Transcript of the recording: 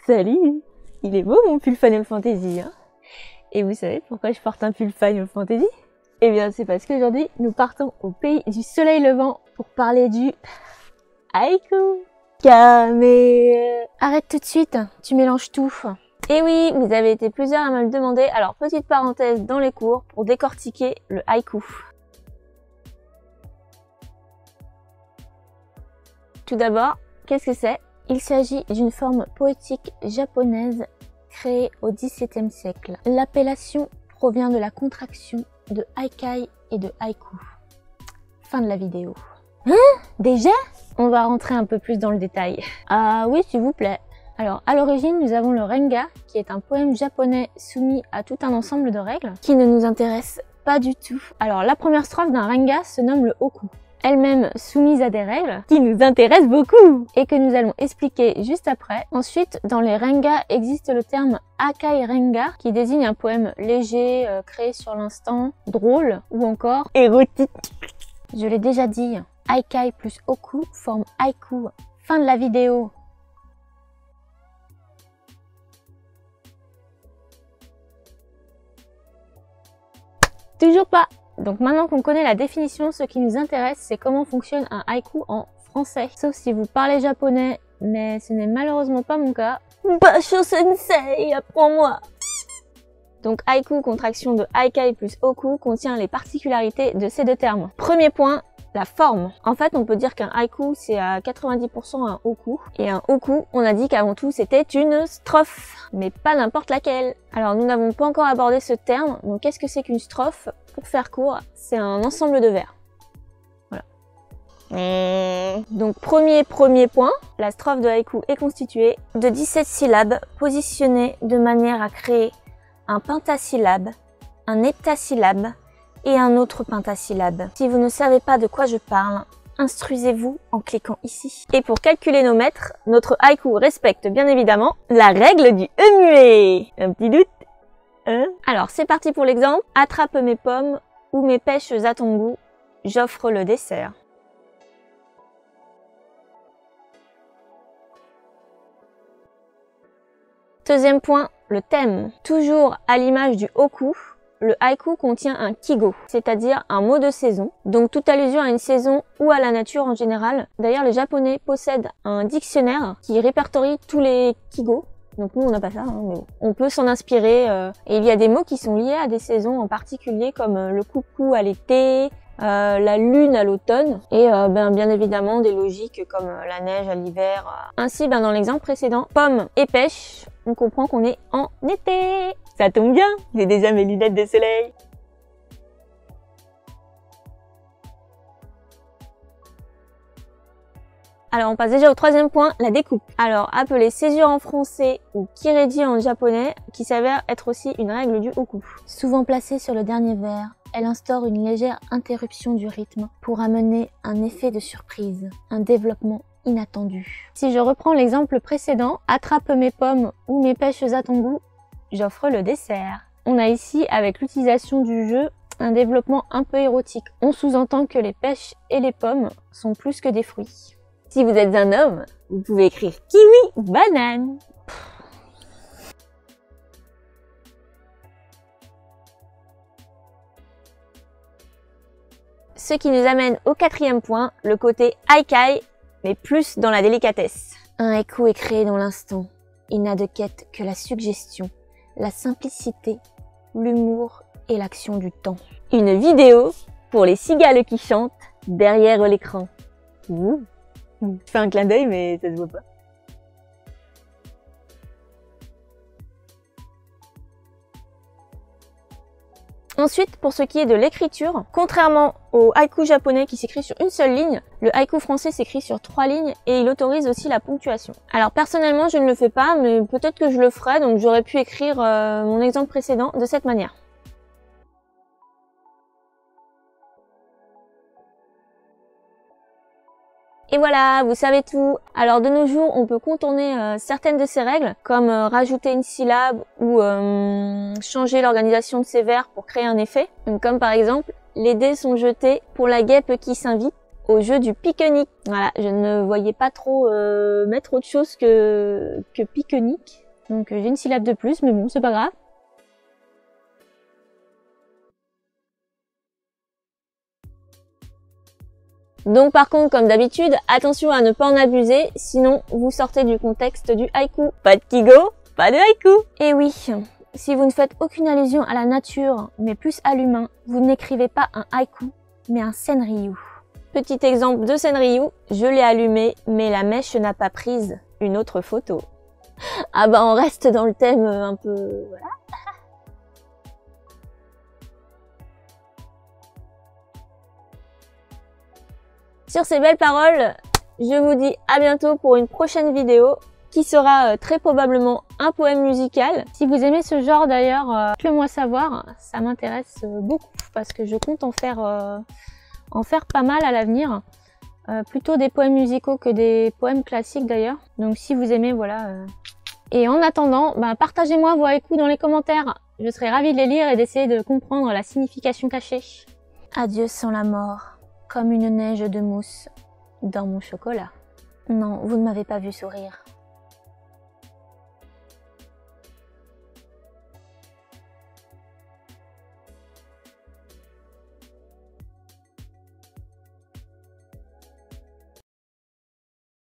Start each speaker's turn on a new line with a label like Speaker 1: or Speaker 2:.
Speaker 1: Salut! Il est beau mon pull Final Fantasy, hein? Et vous savez pourquoi je porte un pull Final Fantasy? Eh bien c'est parce qu'aujourd'hui nous partons au pays du soleil levant pour parler du haïku. Kame. Arrête tout de suite, tu mélanges tout. Et oui, vous avez été plusieurs à me le demander, alors petite parenthèse dans les cours pour décortiquer le haïku. Tout d'abord, qu'est-ce que c'est? Il s'agit d'une forme poétique japonaise créée au XVIIe siècle. L'appellation provient de la contraction de haikai et de haïku. Fin de la vidéo. Hein? Déjà? On va rentrer un peu plus dans le détail. Ah oui, s'il vous plaît. Alors, à l'origine, nous avons le renga, qui est un poème japonais soumis à tout un ensemble de règles, qui ne nous intéresse pas du tout. Alors, la première strophe d'un renga se nomme le hokku, elle-même soumise à des règles qui nous intéressent beaucoup et que nous allons expliquer juste après. Ensuite, dans les rengas existe le terme akai renga qui désigne un poème léger, créé sur l'instant, drôle ou encore érotique. Je l'ai déjà dit, haikai plus hokku forme haïku. Fin de la vidéo. Toujours pas. Donc maintenant qu'on connaît la définition, ce qui nous intéresse, c'est comment fonctionne un haïku en français. Sauf si vous parlez japonais, mais ce n'est malheureusement pas mon cas. Basho sensei, apprends-moi! Donc haïku, contraction de haikai plus hokku, contient les particularités de ces deux termes. Premier point, la forme. En fait, on peut dire qu'un haïku, c'est à 90% un hokku. Et un hokku, on a dit qu'avant tout, c'était une strophe, mais pas n'importe laquelle. Alors, nous n'avons pas encore abordé ce terme. Donc, qu'est-ce que c'est qu'une strophe? Pour faire court, c'est un ensemble de vers. Voilà. Donc, premier point, la strophe de haïku est constituée de 17 syllabes positionnées de manière à créer un pentasyllabe, un heptasyllabe, et un autre pentasyllabe. Si vous ne savez pas de quoi je parle, instruisez-vous en cliquant ici. Et pour calculer nos mètres, notre haïku respecte bien évidemment la règle du E muet. Un petit doute? Hein? Alors c'est parti pour l'exemple. Attrape mes pommes ou mes pêches à ton goût, j'offre le dessert. Deuxième point, le thème. Toujours à l'image du hokku, le haïku contient un kigo, c'est-à-dire un mot de saison, donc toute allusion à une saison ou à la nature en général. D'ailleurs, les Japonais possèdent un dictionnaire qui répertorie tous les kigo. Donc nous, on n'a pas ça, hein, mais bon. On peut s'en inspirer. Et il y a des mots qui sont liés à des saisons en particulier, comme le coucou à l'été, la lune à l'automne, et bien évidemment des logiques comme la neige à l'hiver. Ainsi, dans l'exemple précédent, pommes et pêche, on comprend qu'on est en été. Ça tombe bien, j'ai déjà mes lunettes de soleil. Alors on passe déjà au troisième point, la découpe. Alors appelée césure en français ou kireji en japonais, qui s'avère être aussi une règle du hokku. Souvent placée sur le dernier vers, elle instaure une légère interruption du rythme pour amener un effet de surprise, un développement inattendu. Si je reprends l'exemple précédent, attrape mes pommes ou mes pêches à ton goût, j'offre le dessert. On a ici, avec l'utilisation du jeu, un développement un peu érotique. On sous-entend que les pêches et les pommes sont plus que des fruits. Si vous êtes un homme, vous pouvez écrire kiwi ou banane. Ce qui nous amène au quatrième point, le côté haikai, mais plus dans la délicatesse. Un haïku est créé dans l'instant. Il n'a de quête que la suggestion, la simplicité, l'humour et l'action du temps. Une vidéo pour les cigales qui chantent derrière l'écran. Je fais un clin d'œil mais ça se voit pas. Ensuite, pour ce qui est de l'écriture, contrairement au haïku japonais qui s'écrit sur une seule ligne, le haïku français s'écrit sur 3 lignes et il autorise aussi la ponctuation. Alors personnellement, je ne le fais pas, mais peut-être que je le ferai, donc j'aurais pu écrire mon exemple précédent de cette manière. Et voilà, vous savez tout. Alors de nos jours, on peut contourner certaines de ces règles, comme rajouter une syllabe ou changer l'organisation de ces vers pour créer un effet. Donc, comme par exemple, les dés sont jetés pour la guêpe qui s'invite. au jeu du pique-nique. Voilà, je ne voyais pas trop mettre autre chose que pique-nique. Donc j'ai une syllabe de plus, mais bon, c'est pas grave. Donc par contre, comme d'habitude, attention à ne pas en abuser, sinon vous sortez du contexte du haïku. Pas de kigo, pas de haïku. Et oui, si vous ne faites aucune allusion à la nature, mais plus à l'humain, vous n'écrivez pas un haïku, mais un senryu. Petit exemple de senryu, je l'ai allumé, mais la mèche n'a pas prise une autre photo. Ah bah on reste dans le thème un peu... voilà. Sur ces belles paroles, je vous dis à bientôt pour une prochaine vidéo qui sera très probablement un poème musical. Si vous aimez ce genre d'ailleurs, faites-le moi savoir, ça m'intéresse beaucoup parce que je compte en faire pas mal à l'avenir. Plutôt des poèmes musicaux que des poèmes classiques d'ailleurs. Donc si vous aimez, voilà. Et en attendant, partagez-moi vos haïkus dans les commentaires. Je serai ravie de les lire et d'essayer de comprendre la signification cachée. Adieu sans la mort. Comme une neige de mousse dans mon chocolat. Non, vous ne m'avez pas vu sourire.